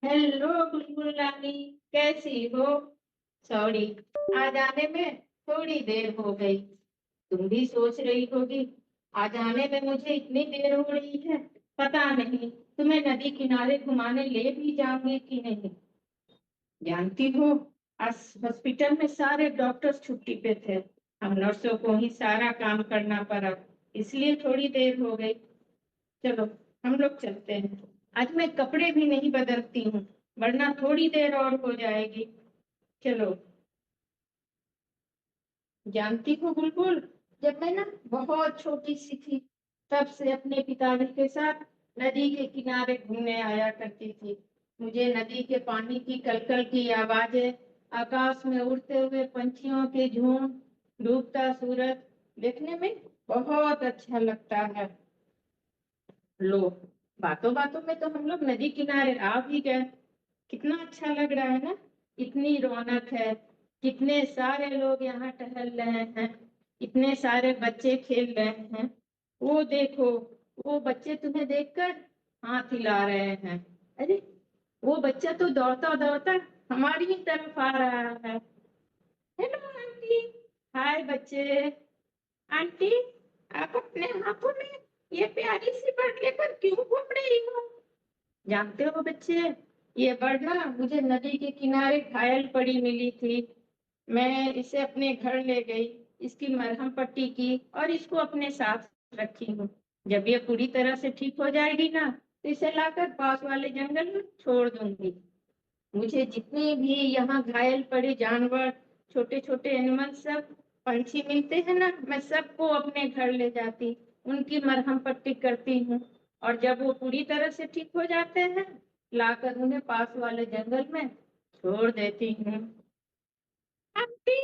Hello बुलबुल रानी, कैसी हो? Sorry, आज आने में थोड़ी देर हो गई। तुम भी सोच रही होगी आज आने में मुझे इतनी देर हो रही है। पता नहीं तुम्हें नदी किनारे घुमाने ले भी जाऊंगी कि नहीं। जानती हो, आज हॉस्पिटल में सारे डॉक्टर्स छुट्टी पे थे। हम नर्सों को ही सारा काम करना पड़ा, इसलिए थोड़ी देर हो गई। चलो, हम लोग चलते हैं। आज मैं कपड़े भी नहीं बदलती हूँ, वरना थोड़ी देर और हो जाएगी। चलो। जानती हो बुलबुल, जब मैं ना बहुत छोटी सी थी, तब से अपने पिताजी के साथ नदी के किनारे घूमने आया करती थी। मुझे नदी के पानी की कलकल की आवाजें, आकाश में उड़ते हुए पंछियों के झुंड, डूबता सूरज देखने में बहुत अच्छा लगता है। लो, बातों बातों में तो हम लोग नदी किनारे आ भी गए। कितना अच्छा लग रहा है ना। इतनी रौनक है, कितने सारे लोग यहाँ टहल रहे हैं, इतने सारे बच्चे खेल रहे हैं। वो देखो, वो बच्चे तुम्हें देखकर हाथ हिला रहे हैं। अरे, वो बच्चा तो दौड़ता दौड़ता हमारी ही तरफ आ रहा है। Hello aunty. हाय बच्चे। आंटी, आप अपने हाथों में ये प्यारी सी बर्ड लेकर क्यों घूम रही हो? जानते हो बच्चे, ये बर्ड ना मुझे नदी के किनारे घायल पड़ी मिली थी। मैं इसे अपने घर ले गई, इसकी मरहम पट्टी की और इसको अपने साथ रखी हूँ। जब ये पूरी तरह से ठीक हो जाएगी ना, तो इसे लाकर पास वाले जंगल में छोड़ दूंगी। मुझे जितने भी यहाँ घायल पड़े जानवर, छोटे छोटे एनिमल, सब पंछी मिलते हैं ना, मैं सबको अपने घर ले जाती, उनकी मरहम पट्टी करती हूँ। और जब वो पूरी तरह से ठीक हो जाते हैं, लाकर उन्हें पास वाले जंगल में छोड़ देती हूँ। आंटी,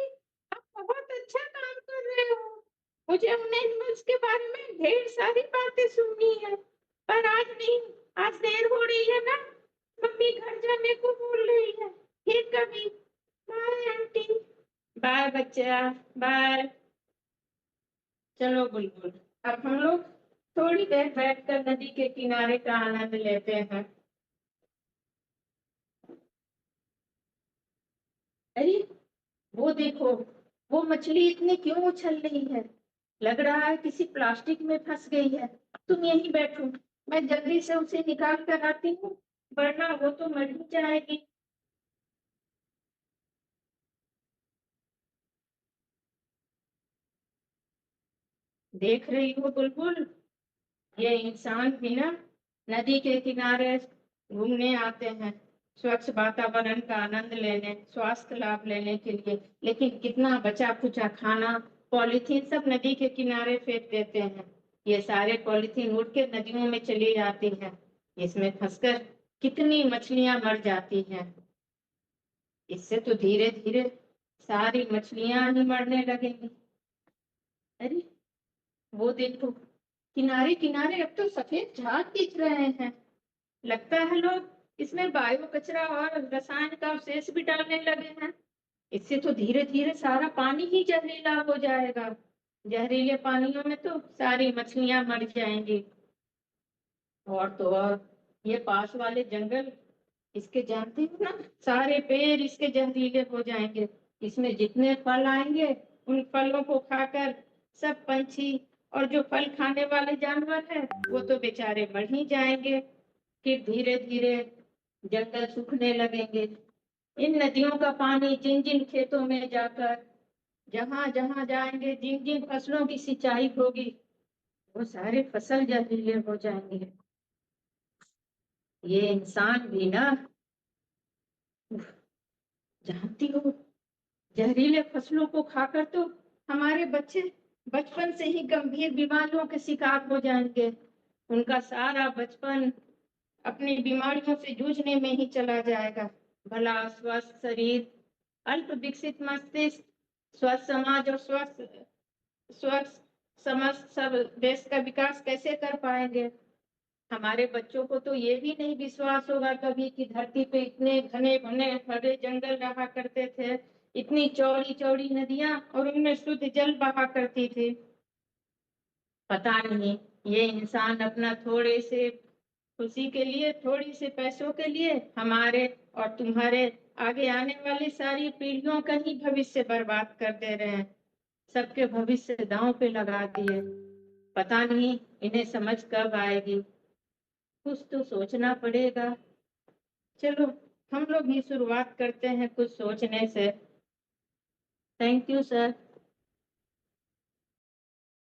आप बहुत अच्छा काम कर रहे हो। मुझे उन एनिमल्स के बारे में ढेर सारी बातें सुननी है, पर आज नहीं। आज देर हो रही है ना, मम्मी घर जाने को बोल रही है। फिर कभी। बाय आंटी। बाय बच्चा। बाय। चलो बुलबुल, अब हम लोग थोड़ी देर बैठकर नदी के किनारे का आनंद लेते हैं। अरे, वो देखो, वो मछली इतनी क्यों उछल रही है? लग रहा है किसी प्लास्टिक में फंस गई है। तुम यहीं बैठो, मैं जल्दी से उसे निकाल कर आती हूँ, वरना वो तो मर ही जाएगी। देख रही हो बुलबुल, ये इंसान भी ना नदी के किनारे घूमने आते हैं, स्वच्छ वातावरण का आनंद लेने, स्वास्थ्य लाभ लेने के लिए। लेकिन कितना बचा खुचा खाना, पॉलीथीन सब नदी के किनारे फेंक देते हैं। ये सारे पॉलीथीन उड़ के नदियों में चली जाती हैं, इसमें फंसकर कितनी मछलियां मर जाती हैं। इससे तो धीरे धीरे सारी मछलियां ही मरने लगेंगी। अरे, वो देखो, किनारे किनारे अब तो सफेद झाग दिख रहे हैं। लगता है लोग इसमें बायो कचरा और रसायन का अवशेष भी डालने लगे हैं। इससे तो धीरे धीरे सारा पानी ही जहरीला हो जाएगा। जहरीले पानियों में तो सारी मछलियां मर जाएंगी। और तो और, ये पास वाले जंगल, इसके जानते हो ना, सारे पेड़ इसके जहरीले हो जाएंगे। इसमें जितने फल आएंगे, उन फलों को खाकर सब पंछी और जो फल खाने वाले जानवर हैं, वो तो बेचारे मर ही जाएंगे। फिर धीरे धीरे जंगल सूखने लगेंगे। इन नदियों का पानी जिन जिन खेतों में जाकर, जहां जहां जाएंगे, जिन जिन फसलों की सिंचाई होगी, वो सारे फसल जहरीले हो जाएंगे। ये इंसान भी ना, जानती हो, जहरीले फसलों को खाकर तो हमारे बच्चे बचपन से ही गंभीर बीमारियों के शिकार हो जाएंगे। उनका सारा बचपन अपनी बीमारियों से जूझने में ही चला जाएगा। भला स्वस्थ शरीर, अल्प विकसित मस्तिष्क, स्वस्थ समाज और स्वस्थ स्वस्थ समस्त सब देश का विकास कैसे कर पाएंगे? हमारे बच्चों को तो ये भी नहीं विश्वास होगा कभी कि धरती पे इतने घने घने हरे जंगल रहा करते थे, इतनी चौड़ी चौड़ी नदियां और उनमें शुद्ध जल बहा करती थी। पता नहीं ये इंसान अपना थोड़े से खुशी के लिए, थोड़ी से पैसों के लिए हमारे और तुम्हारे आगे आने वाली सारी पीढ़ियों का ही भविष्य बर्बाद कर दे रहे हैं। सबके भविष्य दांव पे लगा दिए। पता नहीं इन्हें समझ कब आएगी। कुछ तो सोचना पड़ेगा। चलो, हम लोग ही शुरुआत करते हैं कुछ सोचने से। Thank you sir.